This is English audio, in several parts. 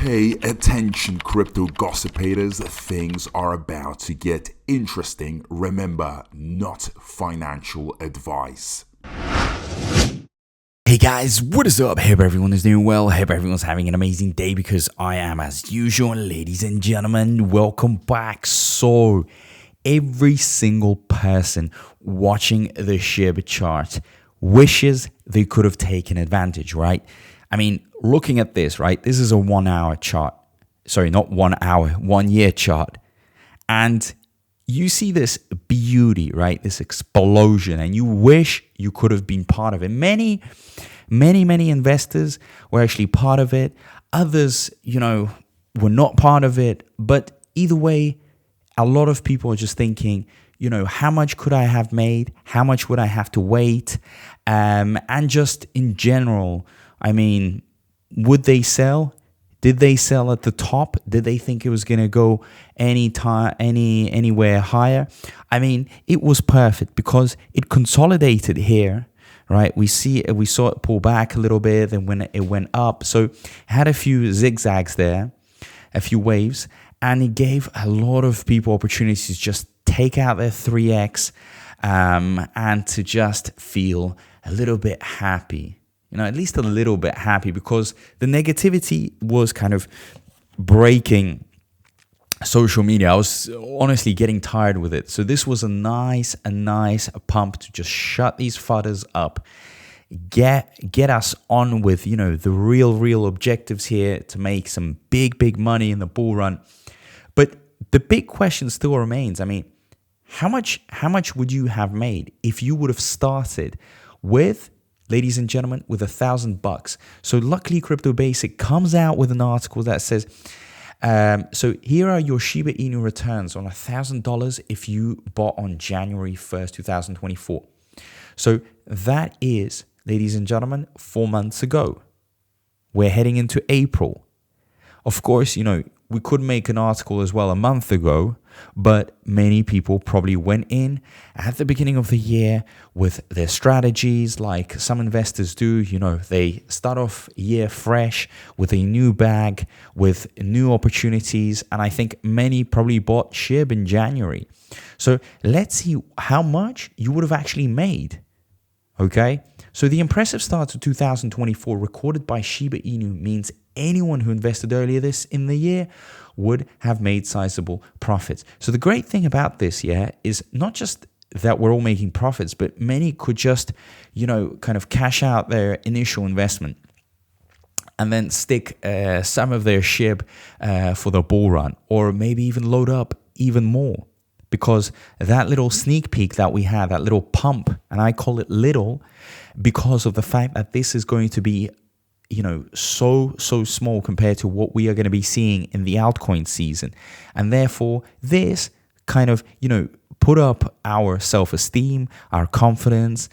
Pay attention, crypto gossipators. Things are about to get interesting. Remember, not financial advice. Hey guys, what is up? Hope everyone is doing well. Hope everyone's having an amazing day because I am as usual. Ladies and gentlemen, welcome back. So, every single person watching the Shib chart wishes they could have taken advantage, right? I mean, looking at this, right? This is a 1 hour chart. Sorry, not 1 hour, 1 year chart. And you see this beauty, right? This explosion, and you wish you could have been part of it. Many investors were actually part of it. Others, were not part of it. But either way, a lot of people are just thinking, how much could I have made? How much would I have to wait? And just in general, I mean, would they sell? Did they sell at the top? Did they think it was going to go anywhere higher? I mean, it was perfect because it consolidated here, right? We saw it pull back a little bit, and when it went up, so it had a few zigzags there, a few waves, and it gave a lot of people opportunities to just take out their 3x and to just feel a little bit happy. At least a little bit happy, because the negativity was kind of breaking social media. I was honestly getting tired with it. So this was a nice pump to just shut these fudders up, get us on with, the real objectives here to make some big money in the bull run. But the big question still remains. I mean, how much would you have made if you would have started with, ladies and gentlemen, with $1,000? So luckily, Crypto Basic comes out with an article that says, so here are your Shiba Inu returns on $1,000 if you bought on January 1st, 2024. So that is, ladies and gentlemen, 4 months ago. We're heading into April. Of course, we could make an article as well a month ago, but many people probably went in at the beginning of the year with their strategies like some investors do. They start off year fresh with a new bag, with new opportunities. And I think many probably bought Shib in January. So let's see how much you would have actually made. Okay, so the impressive start to 2024 recorded by Shiba Inu means anyone who invested earlier this in the year would have made sizable profits. So the great thing about this, is not just that we're all making profits, but many could just, kind of cash out their initial investment and then stick some of their Shib for the bull run, or maybe even load up even more. Because that little sneak peek that we had, that little pump, and I call it little because of the fact that this is going to be, so small compared to what we are going to be seeing in the altcoin season. And therefore, this kind of, put up our self-esteem, our confidence.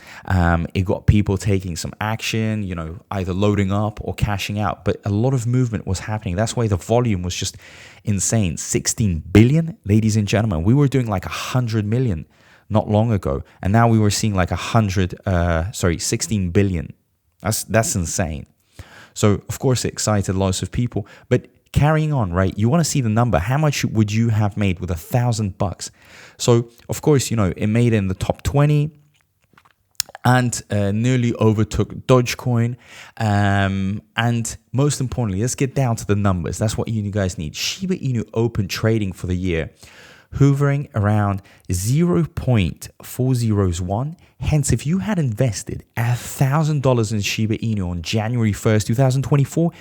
It got people taking some action, either loading up or cashing out. But a lot of movement was happening. That's why the volume was just insane. 16 billion, ladies and gentlemen. We were doing like 100 million not long ago. And now we were seeing like 16 billion. That's insane. So, of course, it excited lots of people. But carrying on, right? You want to see the number. How much would you have made with $1,000? So, of course, it made in the top 20 and nearly overtook Dogecoin. And most importantly, let's get down to the numbers. That's what you guys need. Shiba Inu open trading for the year, hovering around 0.401. Hence, if you had invested $1,000 in Shiba Inu on January 1st, 2024,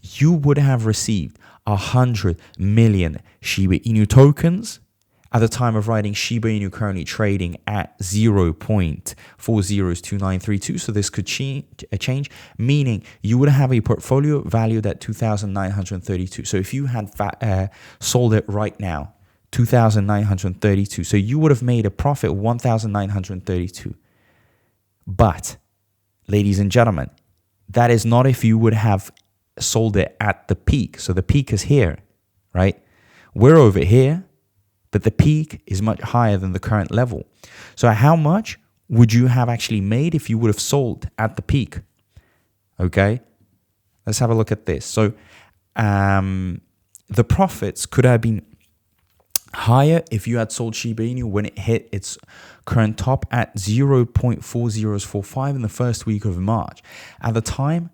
you would have received 100 million Shiba Inu tokens. At the time of writing, Shiba Inu currently trading at 0.402932. So this could change, meaning you would have a portfolio valued at 2,932. So if you had sold it right now, 2,932. So you would have made a profit of 1,932. But, ladies and gentlemen, that is not if you would have sold it at the peak. So the peak is here, right? We're over here, but the peak is much higher than the current level. So how much would you have actually made if you would have sold at the peak? Okay, let's have a look at this. So the profits could have been higher if you had sold Shiba Inu when it hit its current top at 0.4045 in the first week of March. At the time,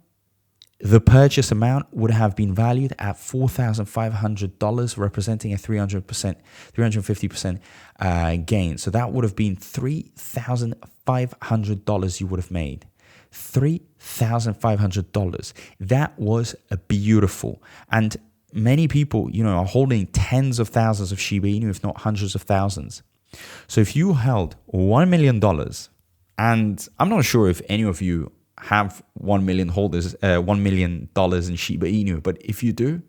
the purchase amount would have been valued at $4,500, representing a 350% gain. So that would have been $3,500 you would have made. $3,500. That was a beautiful. And many people, are holding tens of thousands of Shiba Inu, if not hundreds of thousands. So if you held $1 million, and I'm not sure if any of you have 1 million holders, $1 million in Shiba Inu, but if you do,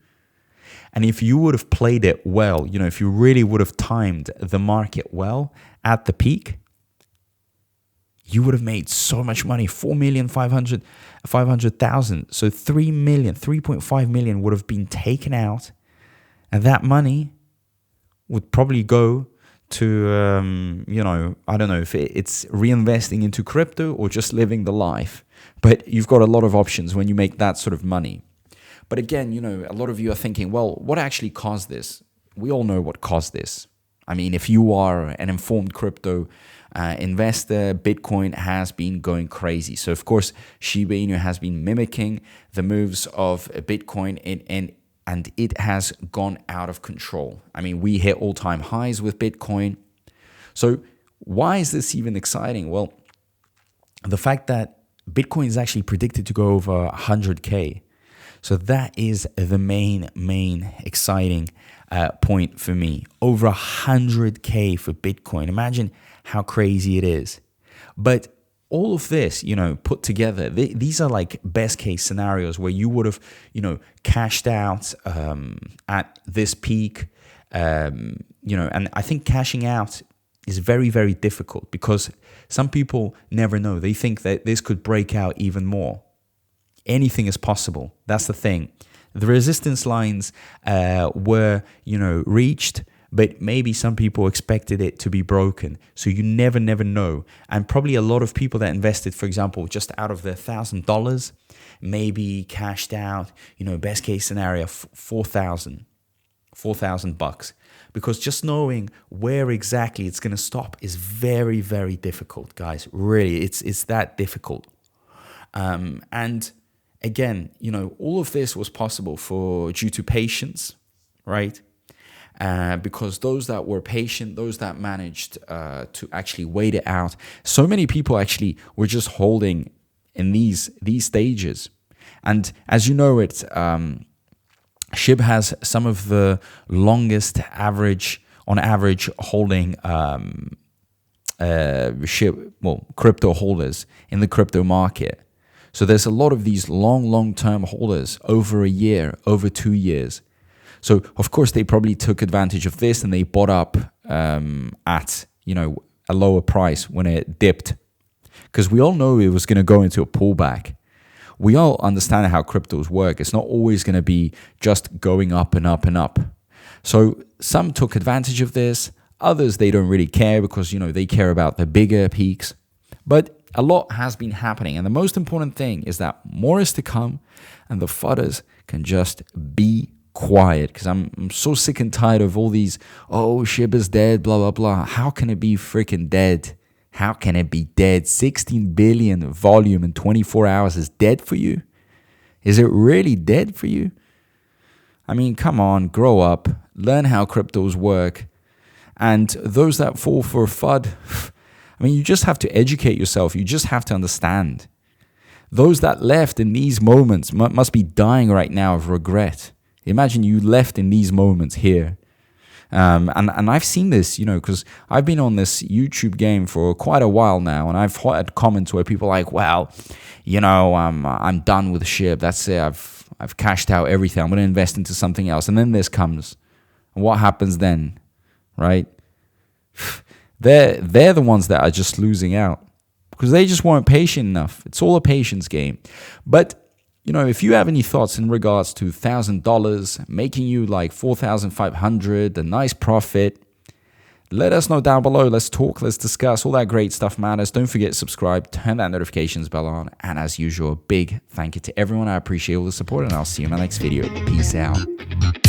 and if you would have played it well, if you really would have timed the market well at the peak, you would have made so much money, 4,500,000. So 3.5 million would have been taken out. And that money would probably go to, I don't know if it's reinvesting into crypto or just living the life. But you've got a lot of options when you make that sort of money. But again, a lot of you are thinking, well, what actually caused this? We all know what caused this. I mean, if you are an informed crypto investor, Bitcoin has been going crazy. So, of course, Shiba Inu has been mimicking the moves of Bitcoin and it has gone out of control. I mean, we hit all-time highs with Bitcoin. So why is this even exciting? Well, the fact that Bitcoin is actually predicted to go over 100K. So that is the main exciting point for me. Over 100K for Bitcoin. Imagine how crazy it is. But all of this, put together, these are like best case scenarios where you would have, cashed out at this peak, and I think cashing out is very, very difficult because some people never know. They think that this could break out even more. Anything is possible. That's the thing. The resistance lines were, reached, but maybe some people expected it to be broken. So you never know. And probably a lot of people that invested, for example, just out of their $1,000, maybe cashed out, best case scenario, $4,000. Because just knowing where exactly it's going to stop is very, very difficult, guys. Really, it's that difficult. And again, all of this was possible due to patience, right? Because those that were patient, those that managed to actually wait it out, so many people actually were just holding in these stages. And as you know, Shib has some of the longest on average holding crypto holders in the crypto market. So there's a lot of these long-term holders over a year, over 2 years. So, of course, they probably took advantage of this and they bought up at, a lower price when it dipped. Because we all know it was going to go into a pullback. We all understand how cryptos work. It's not always going to be just going up and up and up. So some took advantage of this. Others, they don't really care because, they care about the bigger peaks. But a lot has been happening. And the most important thing is that more is to come and the FODDers can just be quiet, because I'm so sick and tired of all these, Shib is dead, blah, blah, blah. How can it be freaking dead? How can it be dead? 16 billion volume in 24 hours is dead for you? Is it really dead for you? I mean, come on, grow up, learn how cryptos work. And those that fall for FUD, I mean, you just have to educate yourself. You just have to understand. Those that left in these moments must be dying right now of regret. Imagine you left in these moments here. And I've seen this, because I've been on this YouTube game for quite a while now, and I've had comments where people are like, well, I'm done with Shib. That's it. I've cashed out everything. I'm going to invest into something else. And then this comes. And what happens then? Right? They're the ones that are just losing out because they just weren't patient enough. It's all a patience game. But if you have any thoughts in regards to $1,000 making you like $4,500, a nice profit, Let us know down below. Let's talk, let's discuss. All that great stuff matters. Don't forget to subscribe, turn that notifications bell on. And as usual, a big thank you to everyone. I appreciate all the support, and I'll see you in my next video. Peace out.